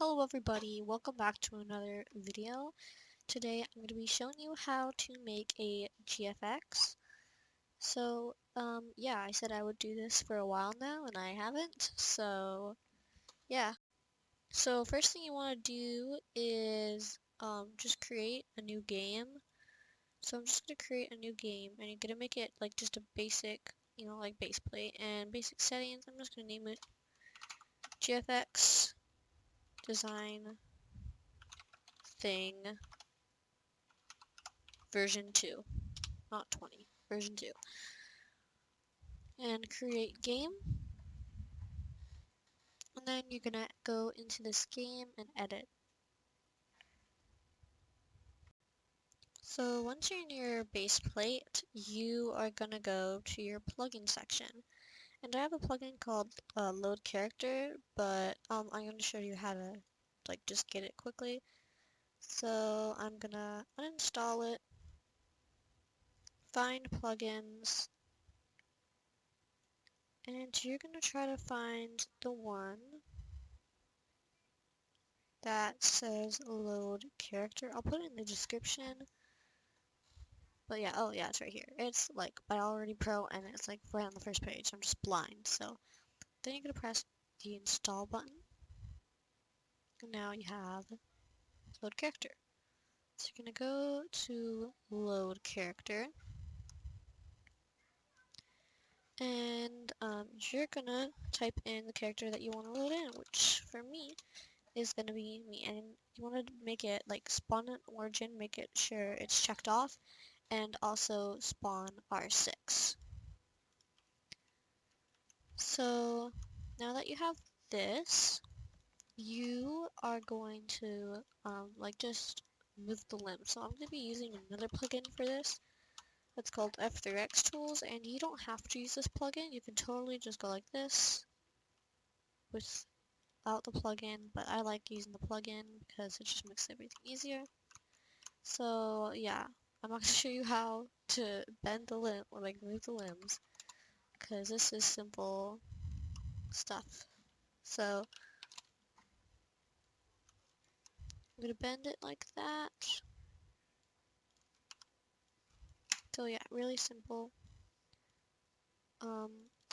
Hello everybody, welcome back to another video. Today I'm going to be showing you how to make a GFX. Yeah, I said I would do this for a while now and I haven't, so yeah. So first thing you want to do is just create a new game. So I'm just going to create a new game and you're going to make it like just a basic, like base plate and basic settings. I'm just going to name it GFX design thing version 2, not 20, version 2. And create game. And then you're gonna go into this game and edit. So once you're in your base plate, you are gonna go to your plugin section. And I have a plugin called Load Character, but I'm gonna show you how to just get it quickly. So I'm gonna uninstall it, find plugins, and you're gonna try to find the one that says load character. I'll put it in the description. But yeah, oh yeah, it's right here. It's like Biology Pro and it's like right on the first page. I'm just blind. So then you're gonna press the install button. And now you have load character. So you're gonna go to load character. And you're gonna type in the character that you want to load in, which for me is gonna be me. And you want to make it like spawn an origin, make it sure it's checked off, and also spawn R6. So now that you have this, you are going to just move the limb. So I'm going to be using another plugin for this. It's called F3X Tools, and you don't have to use this plugin. You can totally just go like this without the plugin, but I like using the plugin because it just makes everything easier. So yeah, I'm not going to show you how to bend the limb or like move the limbs because this is simple stuff. So I'm going to bend it like that. So yeah, really simple.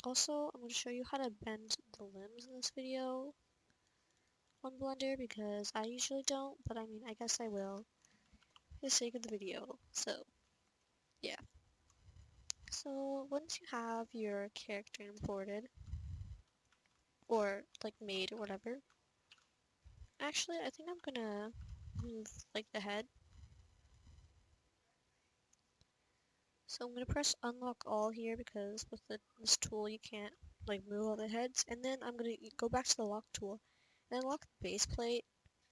Also, I'm going to show you how to bend the limbs in this video on Blender because I usually don't, but I mean, I guess I will for the sake of the video. So, yeah. So, once you have your character imported, or like made or whatever, actually, I think I'm gonna move like the head. So I'm gonna press unlock all here because with this tool you can't like move all the heads, and then I'm gonna go back to the lock tool and then lock the base plate.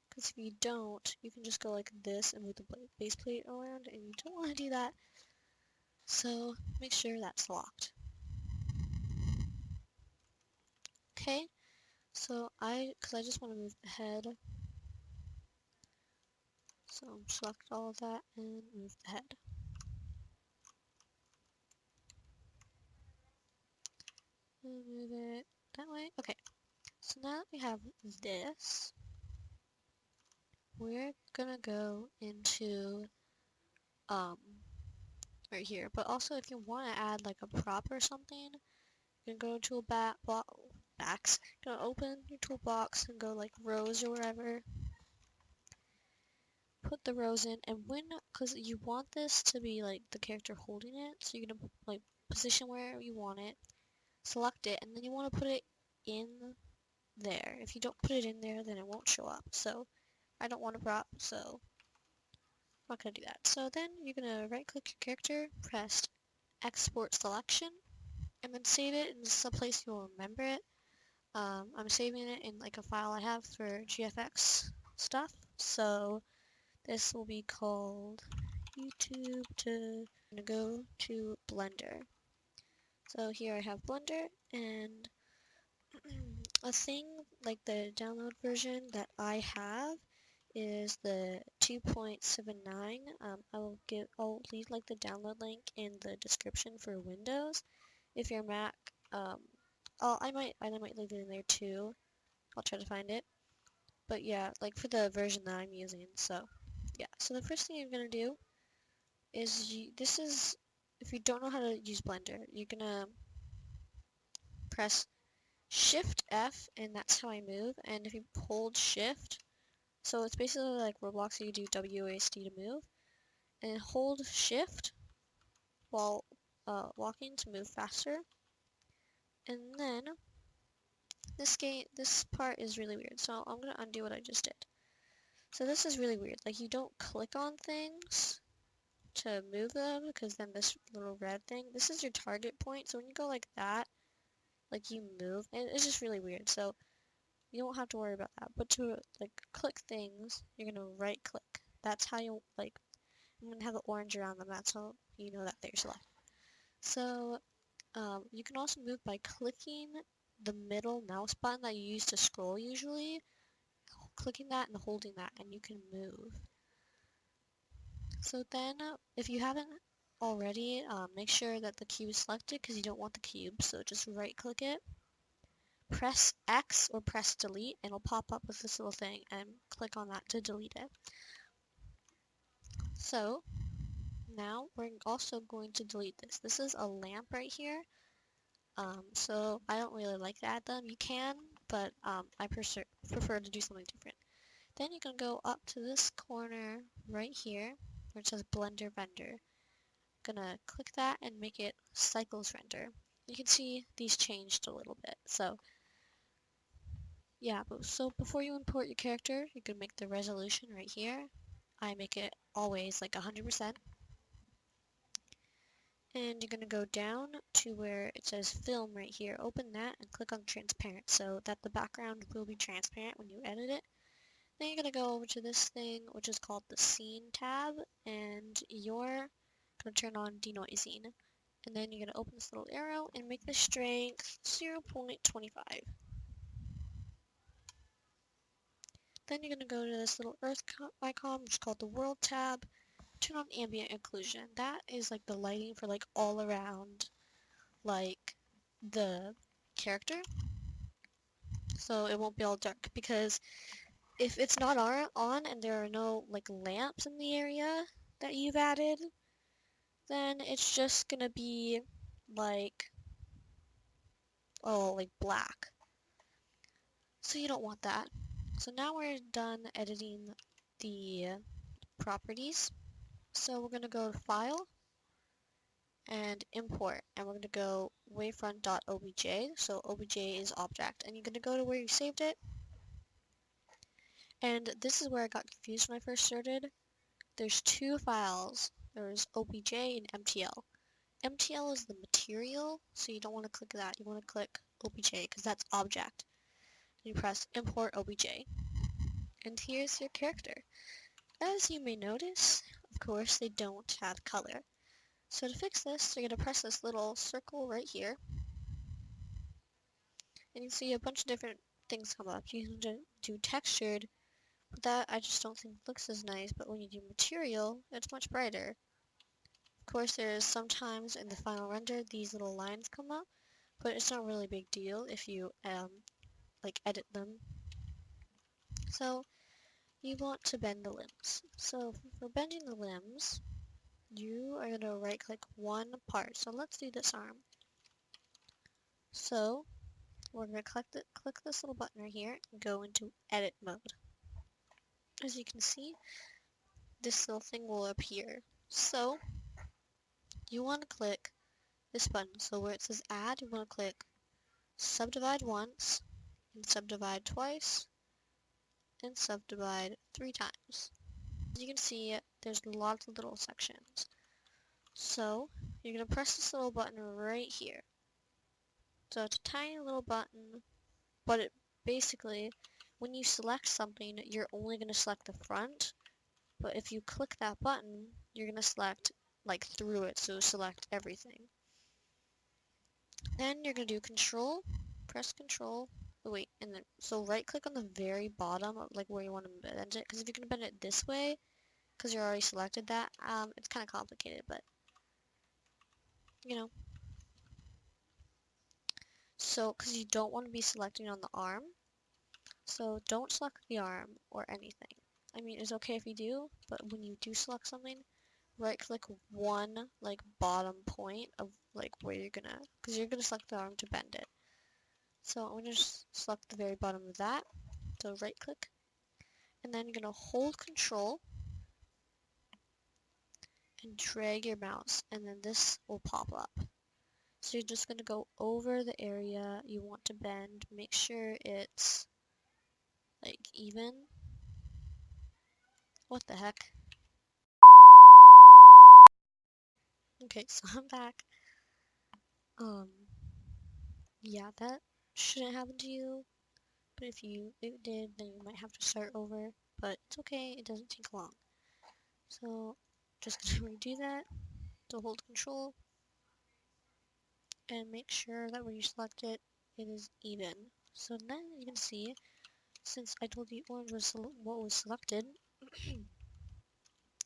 Because if you don't, you can just go like this and move the base plate around, and you don't want to do that. So make sure that's locked. Okay, so because I just want to move the head, so select all of that and move the head. And move it that way. Okay, so now that we have this, we're gonna go into right here. But also, if you want to add like a prop or something, you can go to a backs. Gonna open your toolbox and go like rows or wherever. Put the rows in, and because you want this to be like the character holding it, so you're gonna like position where you want it, select it, and then you want to put it in there. If you don't put it in there, then it won't show up. So I don't want a prop, so I'm not gonna do that. So then you're gonna right click your character, press export selection, and then save it in some place you'll remember it. I'm saving it in like a file I have for GFX stuff, so this will be called YouTube to go to Blender. So here I have Blender, and a thing like the download version that I have is the 2.79. I'll leave like the download link in the description for Windows. If you're Mac, I might leave it in there too. I'll try to find it. But yeah, like for the version that I'm using. So yeah, so the first thing you're gonna do is this is, if you don't know how to use Blender, you're gonna press Shift F, and that's how I move. And if you hold Shift, so it's basically like Roblox, so you do WASD to move, and hold Shift while walking to move faster. And then this part is really weird, so I'm gonna undo what I just did. So this is really weird. Like, you don't click on things to move them, because then this little red thing, this is your target point. So when you go like that, like you move, and it's just really weird. So you don't have to worry about that. But to like click things, you're gonna right click. That's how you like. I'm gonna have the orange around them. That's how you know that they're selected. So you can also move by clicking the middle mouse button that you use to scroll usually. Clicking that and holding that, and you can move. So then, if you haven't already, make sure that the cube is selected, because you don't want the cube. So just right click it, press X or press delete, and it'll pop up with this little thing, and click on that to delete it. So now we're also going to delete this. This is a lamp right here. So I don't really like to add them. You can, but I prefer to do something different. Then you can go up to this corner right here where it says Blender Render. Gonna click that and make it Cycles Render. You can see these changed a little bit. So yeah, so before you import your character, you can make the resolution right here. I make it always like 100%. And you're going to go down to where it says film right here. Open that and click on transparent so that the background will be transparent when you edit it. Then you're going to go over to this thing, which is called the scene tab, and you're going to turn on denoising. And then you're going to open this little arrow and make the strength 0.25. Then you're going to go to this little earth icon, which is called the world tab. Turn on ambient occlusion. That is like the lighting for like all around like the character, so it won't be all dark, because if it's not on and there are no like lamps in the area that you've added, then it's just gonna be like, oh, like black. So you don't want that. So now we're done editing the properties. So we're gonna go to File and Import, and we're gonna go wavefront.obj. So obj is object, and you're gonna go to where you saved it. And this is where I got confused when I first started. There's two files. There's obj and mtl. MTL is the material, so you don't want to click that. You want to click obj, because that's object. You press import obj. And here's your character. As you may notice, of course, they don't have color. So to fix this, you're going to press this little circle right here. And you see a bunch of different things come up. You can do textured, but that I just don't think looks as nice. But when you do material, it's much brighter. Of course, there's sometimes in the final render these little lines come up, but it's not really a big deal if you like edit them. So you want to bend the limbs. So for bending the limbs, you are going to right click one part. So let's do this arm. So we're going to click this little button right here and go into edit mode. As you can see, this little thing will appear. So you want to click this button. So where it says add, you want to click subdivide once, and subdivide twice, and subdivide 3 times. As you can see, there's lots of little sections. So you're going to press this little button right here. So it's a tiny little button, but it basically, when you select something, you're only going to select the front. But if you click that button, you're going to select like through it, so select everything. Then you're going to do control, press control, oh wait, and then, so right click on the very bottom of like where you want to bend it, because if you're going to bend it this way, because you already selected that, it's kind of complicated, but, you know. So, because you don't want to be selecting on the arm, So don't select the arm or anything. I mean, it's okay if you do, but when you do select something, right click one like bottom point of like where you're gonna, because you're gonna select the arm to bend it. So I'm gonna just select the very bottom of that. So right click, and then you're gonna hold Control and drag your mouse, and then this will pop up. So you're just gonna go over the area you want to bend, make sure it's like even. What the heck? Okay, so I'm back. Um, yeah, that shouldn't happen to you, but if it did, then you might have to start over, but it's okay, it doesn't take long. So, just gonna redo that, so hold Control, and make sure that when you select it, it is even. So then you can see, since I told you orange was what was selected, you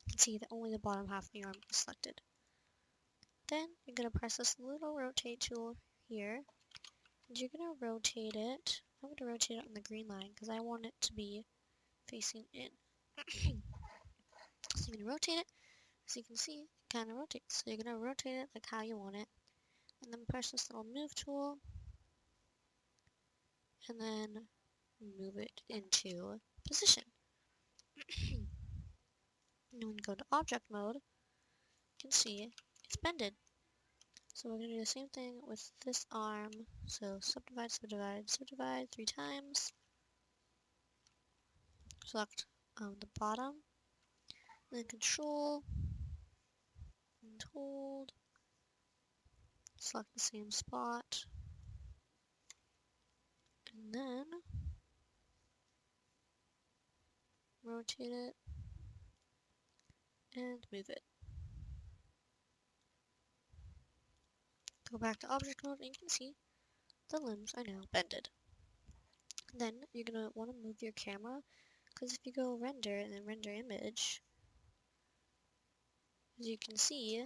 can see that only the bottom half of the arm is selected. Then you're gonna press this little rotate tool here, and you're gonna rotate it. I'm gonna rotate it on the green line because I want it to be facing in. So you're gonna rotate it. As you can see, it kind of rotates. So you're gonna rotate it like how you want it, and then press this little move tool, and then move it into position. And when you go to object mode, you can see it's bended. So we're gonna do the same thing with this arm. So subdivide, subdivide, subdivide 3 times. Select the bottom, then Control and hold. Select the same spot, and then rotate it and move it. Go back to object mode, and you can see the limbs are now bended. Then you're gonna want to move your camera, because if you go render and then render image, as you can see,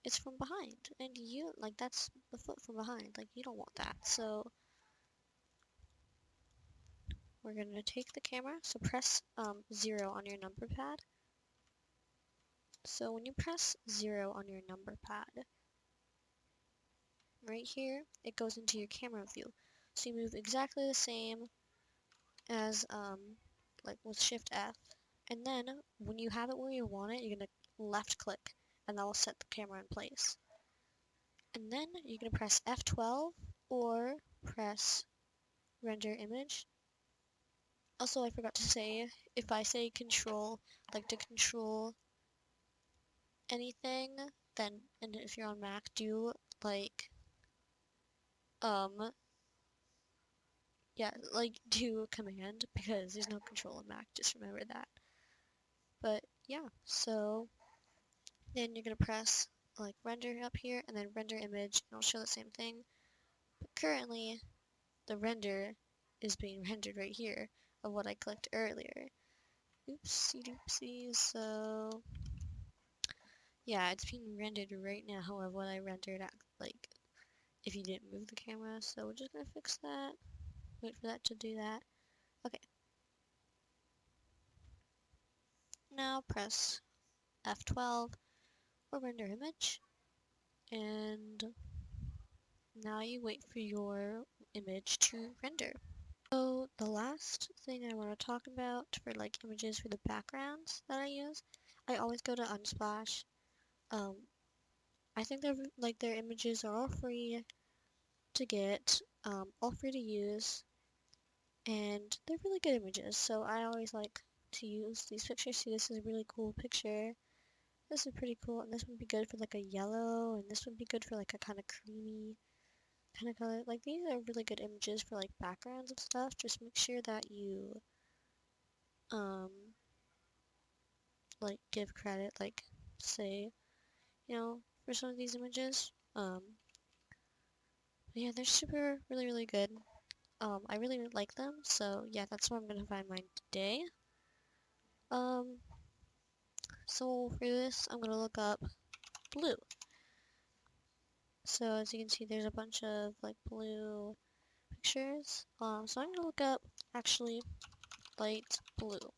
it's from behind, and you like that's the foot from behind. Like you don't want that. So we're gonna take the camera. So press 0 on your number pad. So when you press 0 on your number pad, right here, it goes into your camera view. So you move exactly the same as like with Shift F, and then when you have it where you want it, you're gonna left click, and that will set the camera in place. And then you're gonna press F12 or press render image. Also, I forgot to say, if I say control, like to control anything, then, and if you're on Mac, do like yeah, like do command, because there's no control in Mac, just remember that. But yeah, so then you're gonna press like render up here and then render image, and it'll show the same thing. But currently the render is being rendered right here of what I clicked earlier. Oopsie doopsie. So yeah, it's being rendered right now of what I rendered at, like if you didn't move the camera. So we're just gonna fix that. Wait for that to do that. Okay. Now press F12 or render image, and now you wait for your image to render. So the last thing I want to talk about for like images for the backgrounds that I use, I always go to Unsplash. I think their images are all free to get, all free to use, and they're really good images. So I always like to use these pictures. See, this is a really cool picture. This is pretty cool, and this would be good for like a yellow, and this would be good for like a kind of creamy kind of color. Like these are really good images for like backgrounds and stuff. Just make sure that you um like give credit, like say, for some of these images. But yeah, they're super really good. I really like them, so yeah, that's where I'm gonna find mine today. Um, so for this, I'm gonna look up blue. So as you can see, there's a bunch of like blue pictures. So I'm gonna look up actually light blue. So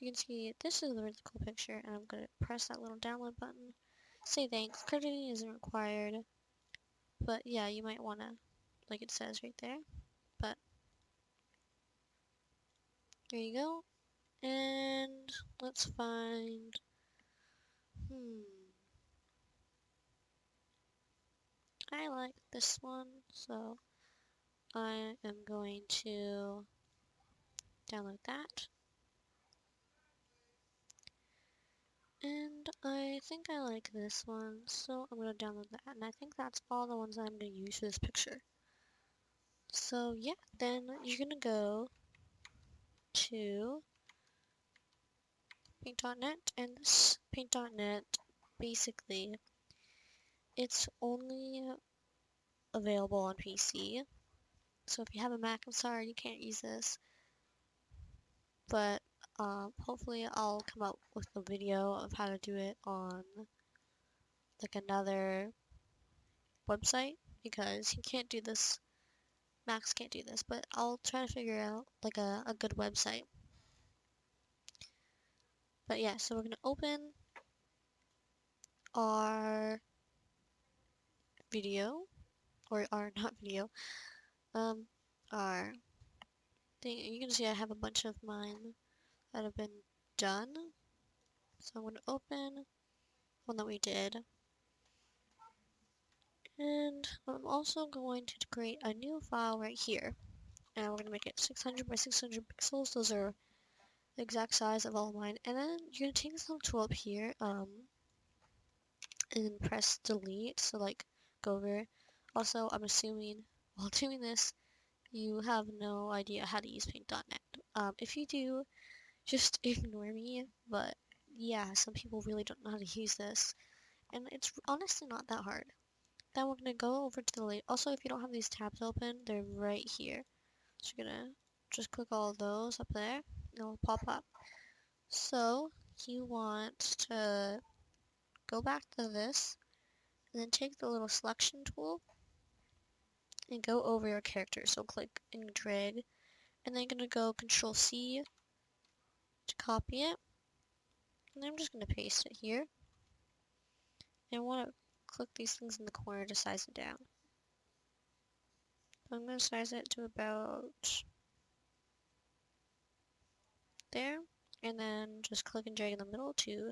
you can see this is a really cool picture, and I'm gonna press that little download button. Say thanks. Crediting isn't required, but yeah, you might wanna, like it says right there. But there you go. And let's find. I like this one, so I am going to download that. And I think I like this one, so I'm going to download that. And I think that's all the ones I'm going to use for this picture. So yeah, then you're going to go to paint.net, and this paint.net, basically, it's only available on PC. So if you have a Mac, I'm sorry, you can't use this. But hopefully I'll come out with a video of how to do it on like another website, because you can't do this, Macs can't do this, but I'll try to figure out like a good website. But yeah, so we're gonna open our video, or our not video, our thing. You can see I have a bunch of mine that have been done. So I'm gonna open one that we did. And I'm also going to create a new file right here. And we're going to make it 600 by 600 pixels. Those are the exact size of all of mine. And then you're going to take this little tool up here, and press delete. So like, go over. Also, I'm assuming while doing this, you have no idea how to use paint.net. If you do, just ignore me. But yeah, some people really don't know how to use this. And it's honestly not that hard. Then we're going to go over to the late. Also, if you don't have these tabs open, they're right here. So you're going to just click all of those up there. It'll pop up. So you want to go back to this, and then take the little selection tool and go over your character. So click and drag, and then you're going to go Control C to copy it. And I'm just going to paste it here. And I want to click these things in the corner to size it down. I'm going to size it to about there, and then just click and drag in the middle to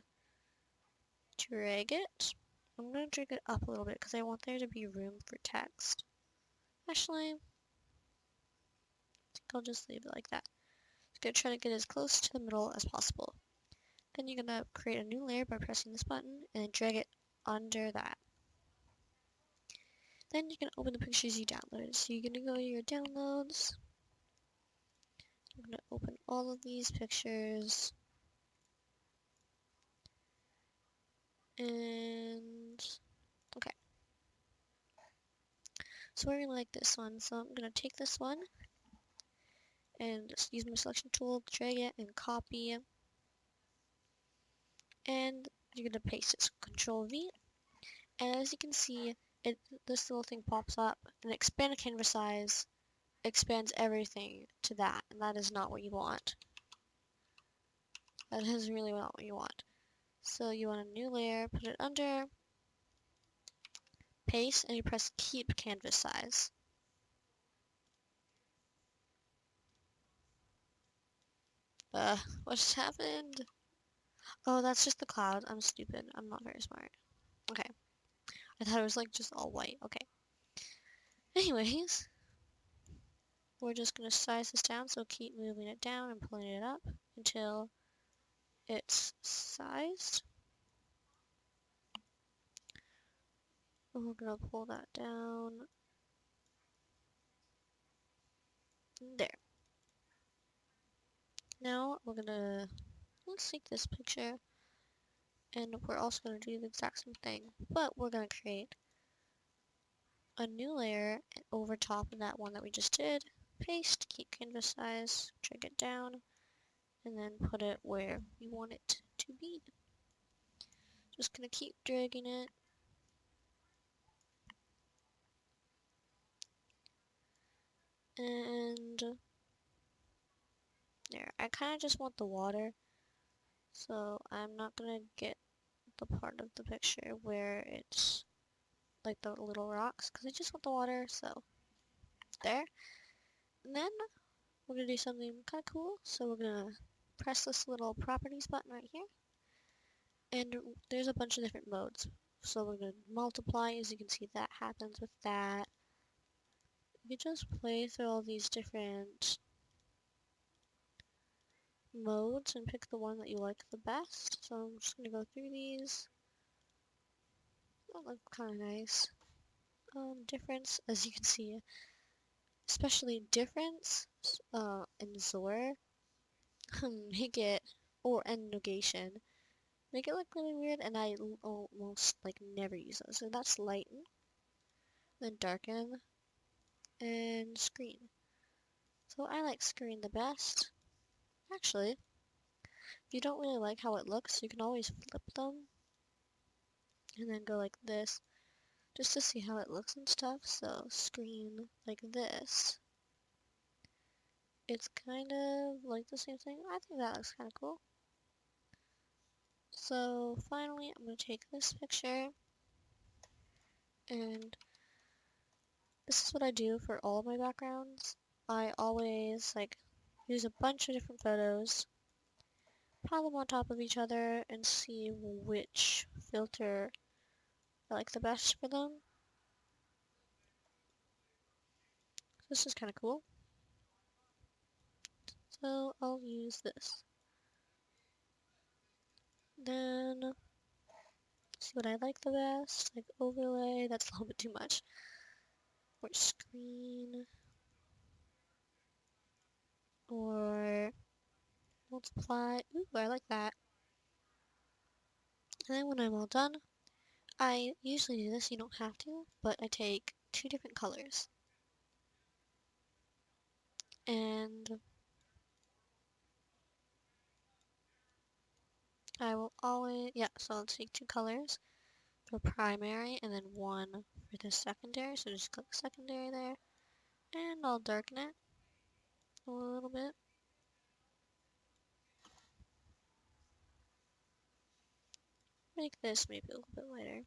drag it. I'm going to drag it up a little bit because I want there to be room for text. Actually, I think I'll just leave it like that. I'm going to try to get as close to the middle as possible. Then you're going to create a new layer by pressing this button and then drag it under that. Then you're going to open the pictures you downloaded. So you're going to go to your downloads. I'm going to open all of these pictures. And okay. So we're going to like this one. So I'm going to take this one and just use my selection tool, drag it and copy. And you're going to paste it. So Control V. And as you can see, this little thing pops up, and expand canvas size expands everything to that, and that is not what you want. That is really not what you want. So you want a new layer, put it under, paste, and you press keep canvas size. What just happened? Oh, that's just the cloud. I'm stupid. I'm not very smart. Okay. I thought it was like just all white. Okay. Anyways, we're just going to size this down, so keep moving it down and pulling it up until it's sized. And we're going to pull that down. There. Now we're going to, let's take this picture, and we're also going to do the exact same thing, but we're going to create a new layer over top of that one that we just did. Paste, keep canvas size, drag it down, and then put it where we want it to be. Just going to keep dragging it. And And there, I kind of just want the water, so I'm not gonna get the part of the picture where it's like the little rocks, because I just want the water, so there. And then we're gonna do something kind of cool, so we're gonna press this little properties button right here, and there's a bunch of different modes. So we're gonna multiply, as you can see that happens with that. You just play through all these different modes and pick the one that you like the best. So I'm just gonna go through these. That look kind of nice. Difference, as you can see, especially difference in Zor, make it, or and negation, make it look really weird, and I almost like never use those. So that's lighten, then darken, and screen. So I like screen the best. Actually, if you don't really like how it looks, you can always flip them and then go like this, just to see how it looks and stuff. So screen like this. It's kind of like the same thing. I think that looks kind of cool. So finally, I'm going to take this picture, and this is what I do for all of my backgrounds. I always like use a bunch of different photos, pile them on top of each other, and see which filter I like the best for them. This is kind of cool. So I'll use this. Then see what I like the best, like overlay, that's a little bit too much. Or screen, or multiply. Ooh, I like that. And then when I'm all done, I usually do this, you don't have to, but I take two different colors. And I will always, yeah, so I'll take two colors for primary and then one for the secondary. So just click secondary there, and I'll darken it a little bit. Make this maybe a little bit lighter.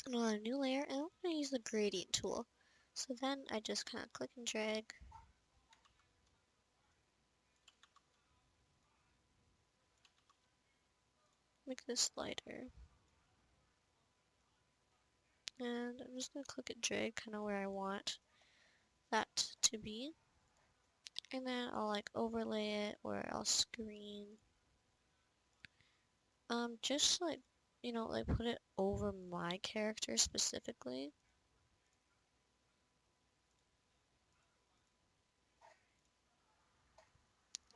And I'll add a new layer, and I'm going to use the gradient tool. So then I just kind of click and drag. Make this lighter. And I'm just going to click and drag kind of where I want that to be. And then I'll like overlay it, or I'll screen. Just like, like put it over my character specifically.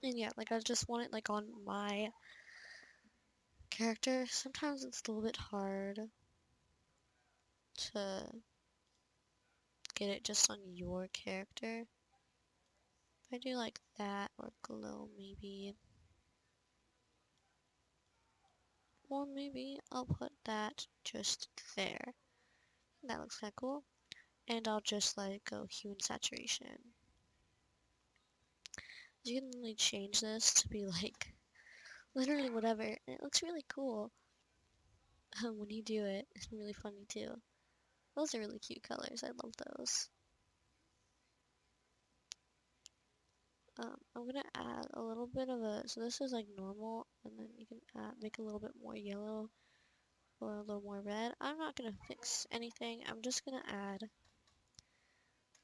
And yeah, like I just want it like on my character. Sometimes it's a little bit hard to get it just on your character. If I do like that, or glow maybe. Or maybe I'll put that just there. That looks kinda cool. And I'll just like go hue and saturation. You can really change this to be like literally whatever, and it looks really cool. When you do it, it's really funny too. Those are really cute colors. I love those. I'm gonna add a little bit of a, so this is like normal, and then you can make a little bit more yellow or a little more red. I'm not gonna fix anything. I'm just gonna add, I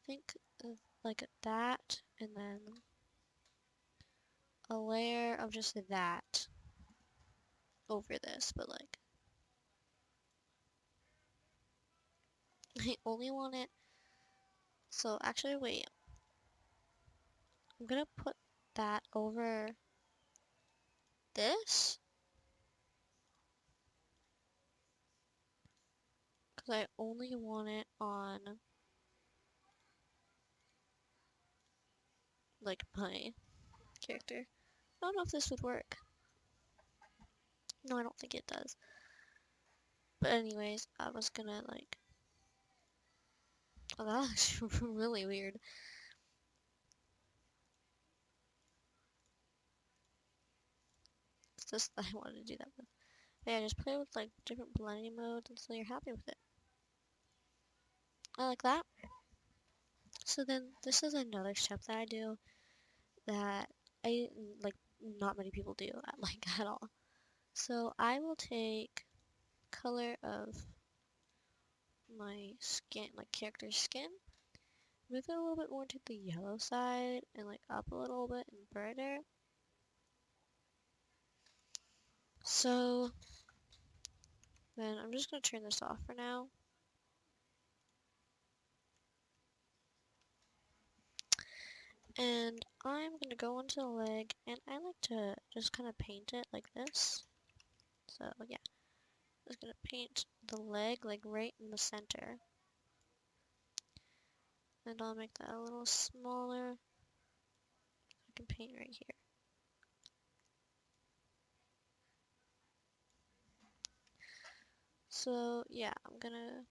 think, like that, and then a layer of just that over this, but like, I only want it, so actually wait, I'm gonna put that over this, because I only want it on like my character. I don't know if this would work. No, I don't think it does. But anyways, I was gonna like, oh, that looks really weird. It's just that I wanted to do that with. But yeah, just play with like different blending modes until you're happy with it. I like that. So then this is another step that I do that I like not many people do like at all. So I will take color of my skin, like character's skin, move it a little bit more to the yellow side and like up a little bit and brighter. So then I'm just gonna turn this off for now. And I'm gonna go into the leg and I like to just kind of paint it like this. So yeah, just gonna paint the leg like right in the center. And I'll make that a little smaller. I can paint right here. So yeah, I'm gonna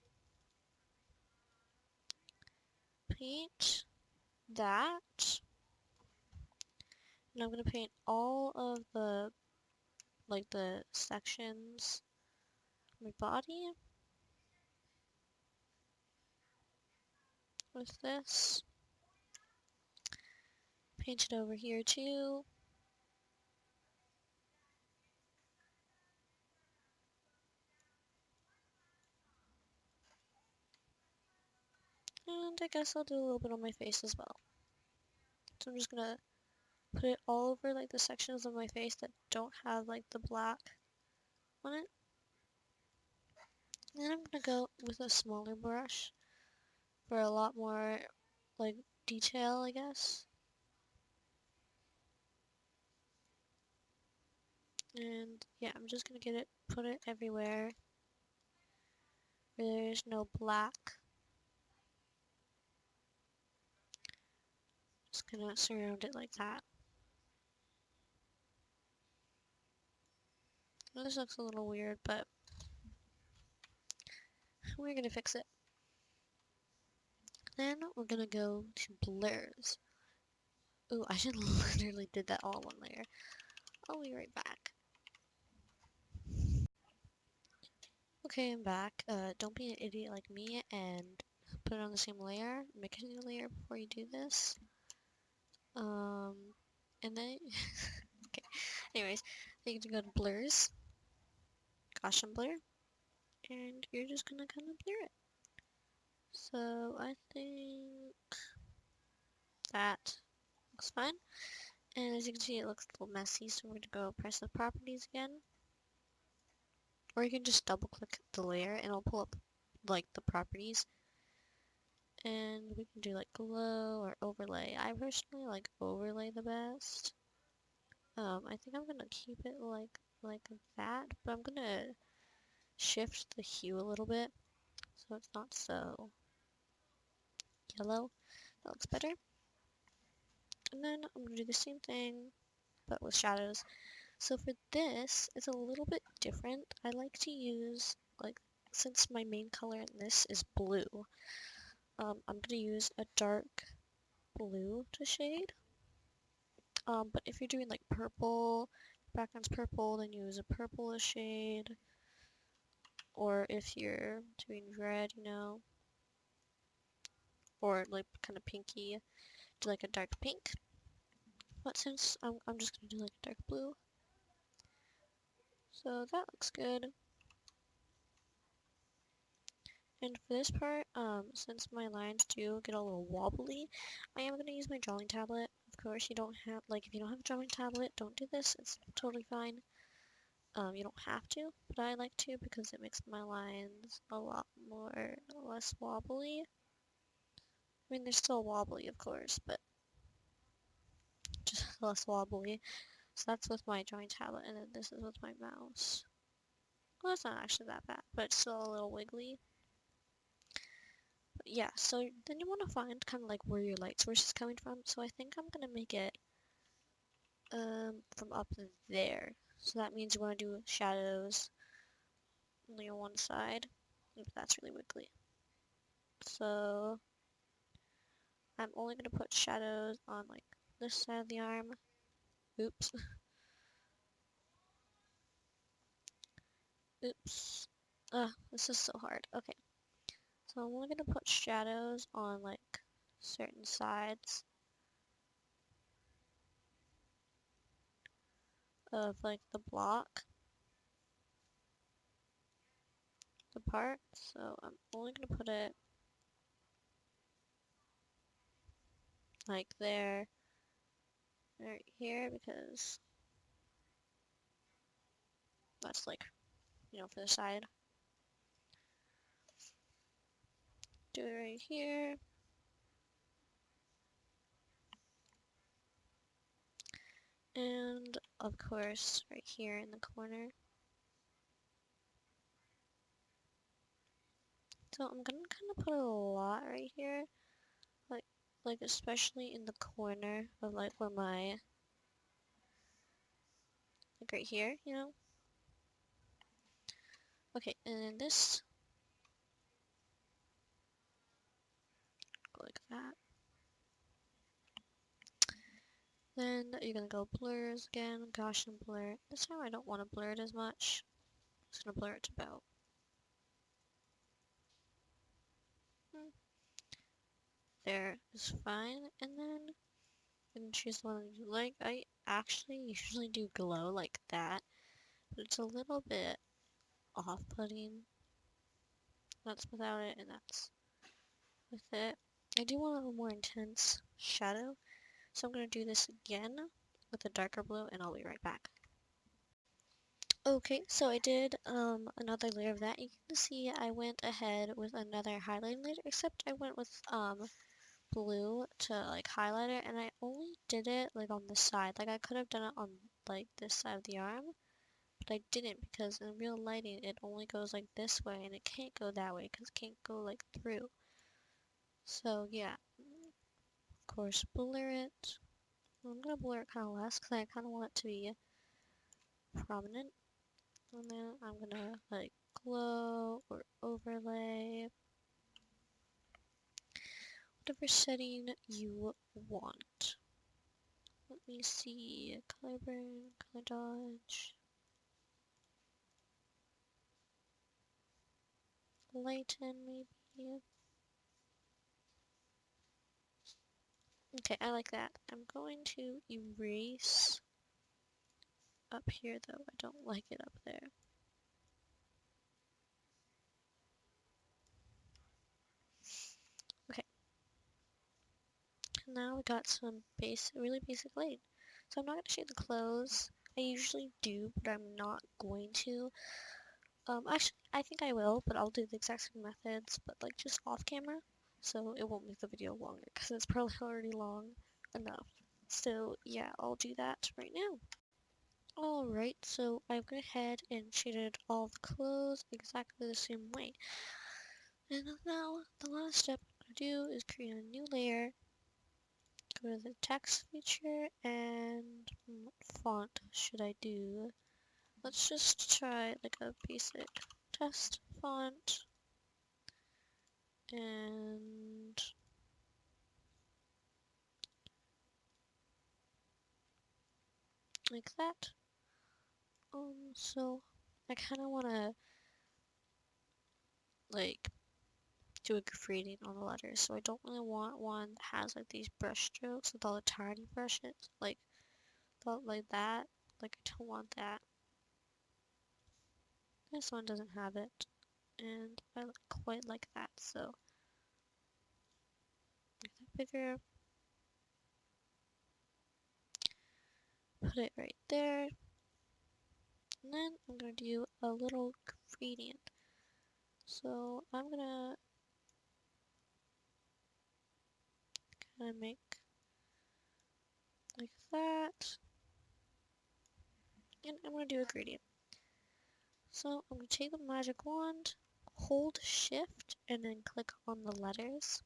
paint that. And I'm gonna paint all of the like the sections of my body with this. Paint it over here too. And I guess I'll do a little bit on my face as well. So I'm just gonna put it all over like the sections of my face that don't have like the black on it. And then I'm gonna go with a smaller brush for a lot more like detail, I guess. And yeah, I'm just gonna put it everywhere where there's no black. Just gonna surround it like that. This looks a little weird, but we're gonna fix it. Then we're gonna go to blurs. Ooh, I should literally did that all in one layer. I'll be right back. Okay, I'm back. Don't be an idiot like me and put it on the same layer. Make a new layer before you do this. And then, okay. Anyways, then you can go to blurs, caution blur, and you're just gonna kind of blur it. So I think that looks fine. And as you can see, it looks a little messy, so we're gonna go press the properties again. Or you can just double click the layer and it'll pull up like the properties. And we can do like glow or overlay. I personally like overlay the best. I think I'm gonna keep it like that, but I'm gonna shift the hue a little bit so it's not so yellow. That looks better. And then I'm gonna do the same thing but with shadows. So for this, it's a little bit different. I like to use, like, since my main color in this is blue, I'm gonna use a dark blue to shade. But if you're doing like purple, background's purple, then use a purple shade. Or if you're doing red, you know, or like kind of pinky, do like a dark pink. But since I'm just gonna do like a dark blue. So that looks good. And for this part, since my lines do get a little wobbly, I am going to use my drawing tablet. Of course, you don't have, like, if you don't have a drawing tablet, don't do this. It's totally fine. You don't have to, but I like to because it makes my lines a lot less wobbly. I mean, they're still wobbly, of course, but just less wobbly. So that's with my drawing tablet, and then this is with my mouse. Well, it's not actually that bad, but it's still a little wiggly. But yeah, so then you want to find kind of like where your light source is coming from. So I think I'm going to make it from up there. So that means you want to do shadows only on one side. That's really wiggly. So I'm only gonna put shadows on like this side of the arm. Oops. Oops. This is so hard. Okay. So I'm only gonna put shadows on like certain sides of like the block, the part. So I'm only gonna put it like there, right here, because that's like, for the side. Do it right here. And of course, right here in the corner. So I'm gonna kind of put a lot right here, like, especially in the corner of like where my, like right here, Okay, and then this, go like that. Then you're gonna go blurs again, Gaussian blur. This time I don't want to blur it as much. I'm just gonna blur it to about. There is fine, and then you can choose the one that you like. I actually usually do glow like that, but it's a little bit off-putting. That's without it, and that's with it. I do want a little more intense shadow, so I'm gonna do this again with a darker blue, and I'll be right back. Okay, so I did another layer of that. You can see I went ahead with another highlighting layer, except I went with blue to like highlight it, and I only did it like on the side. Like I could have done it on like this side of the arm, but I didn't because in real lighting it only goes like this way, and it can't go that way because it can't go like through. So yeah, of course blur it. I'm gonna blur it kind of less because I kind of want it to be prominent. And then I'm gonna like glow or overlay, whatever setting you want. Let me see, color burn, color dodge, lighten maybe. Okay, I like that. I'm going to erase up here though. I don't like it up there. Okay, now we got some really basic light. So I'm not going to shade the clothes. I usually do, but I'm not going to. Actually, I think I will, but I'll do the exact same methods, but like just off camera, so it won't make the video longer, because it's probably already long enough. So yeah, I'll do that right now. Alright, so I've gone ahead and shaded all the clothes exactly the same way. And now, the last step I'm going to do is create a new layer, go to the text feature, and what font should I do? Let's just try like a basic test font, and like that. So I kind of want to like do a graffiti on the letters, so I don't really want one that has like these brush strokes with all the tiny brushes, like that. Like I don't want that. This one doesn't have it, and I quite like that, so make that bigger. Put it right there, and then I'm gonna do a little gradient. So I'm gonna kind of make like that, and I'm gonna do a gradient. So I'm gonna take the magic wand, hold shift, and then click on the letters.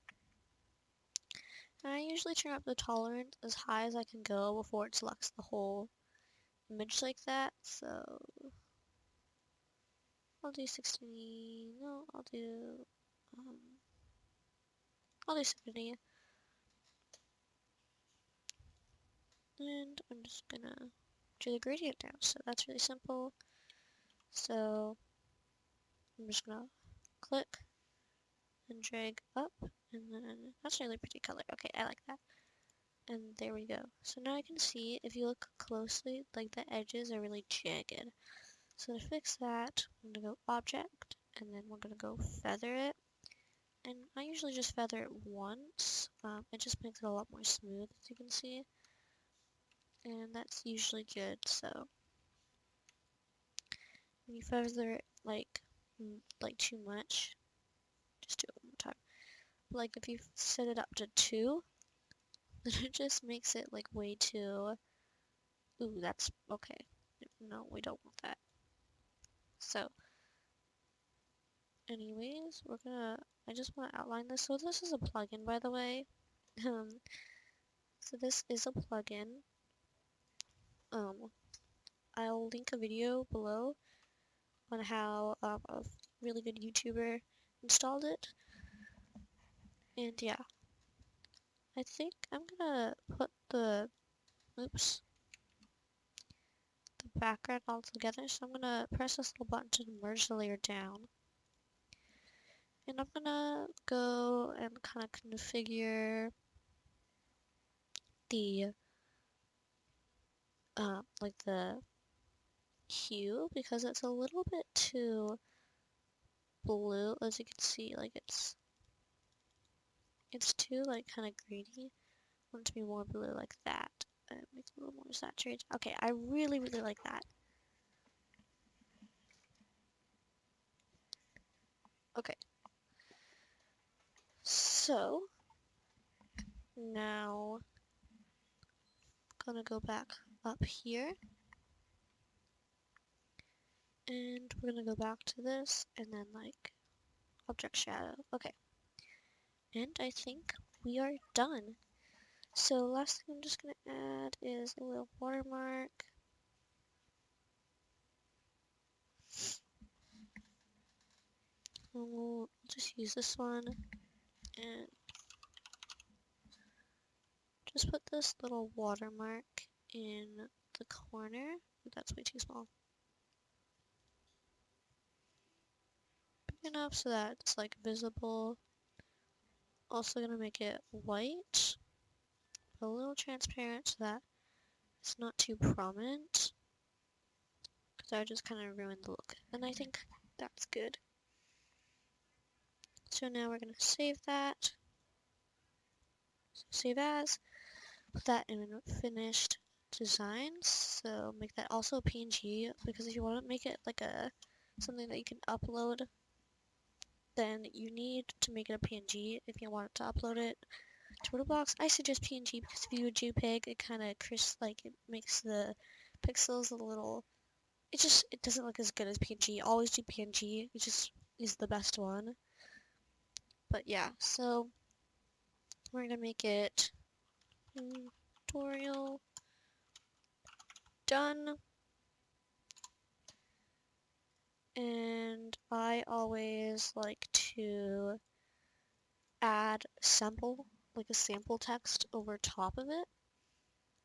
And I usually turn up the tolerance as high as I can go before it selects the whole image like that, so I'll do 60, no, um, I'll do 70. And I'm just gonna do the gradient now, so that's really simple. So I'm just gonna click and drag up, and then that's a really pretty color. Okay, I like that. And there we go. So now I can see, if you look closely, like the edges are really jagged. So to fix that, I'm gonna go Object, and then we're gonna go Feather it. And I usually just feather it once. It just makes it a lot more smooth, as you can see. And that's usually good, so when you feather it like too much, just do it one more time. Like if you set it up to 2, then it just makes it like way too. Ooh, that's okay. No, we don't want that. So, anyways, I just want to outline this. So this is a plugin, by the way. So this is a plugin. I'll link a video below on how a really good YouTuber installed it. And yeah, I think I'm gonna put the background all together. So I'm gonna press this little button to merge the layer down. And I'm gonna go and kind of configure the like the hue, because it's a little bit too blue, as you can see. Like it's too like kind of greeny. I want it to be more blue like that. Make it a little more saturated. Okay, I really like that. Okay, so now gonna go back up here, and we're gonna go back to this, and then like object shadow. Okay, and I think we are done. So last thing I'm just gonna add is a little watermark. We'll just use this one and just put this little watermark in the corner. That's way too small. Big enough so that it's like visible. Also gonna make it white, a little transparent so that it's not too prominent, because I just kind of ruined the look. And I think that's good. So now we're gonna save that. So save as. Put that in finished designs. So make that also a PNG, because if you want to make it like something that you can upload, then you need to make it a PNG if you want to upload it to ROBLOX. I suggest PNG because if you do JPEG, it kind of it makes the pixels a little. It doesn't look as good as PNG. Always do PNG. It just is the best one. But yeah, so we're gonna make it tutorial done. And I always like to add like a sample text over top of it.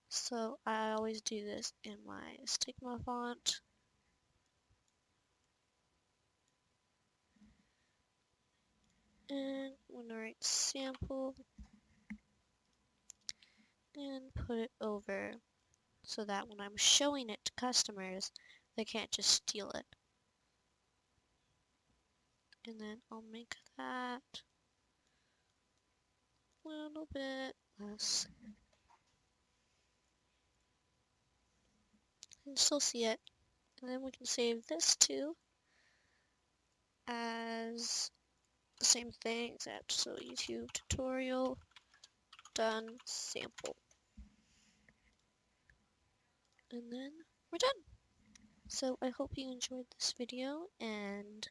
So I always do this in my Stigma font. And I'm gonna write sample and put it over so that when I'm showing it to customers, they can't just steal it. And then I'll make that a little bit less. You can still see it. And then we can save this too as the same thing, except so YouTube tutorial done sample. And then we're done. So I hope you enjoyed this video, and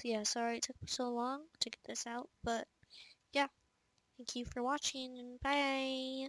yeah, sorry it took me so long to get this out, but yeah, thank you for watching, and bye!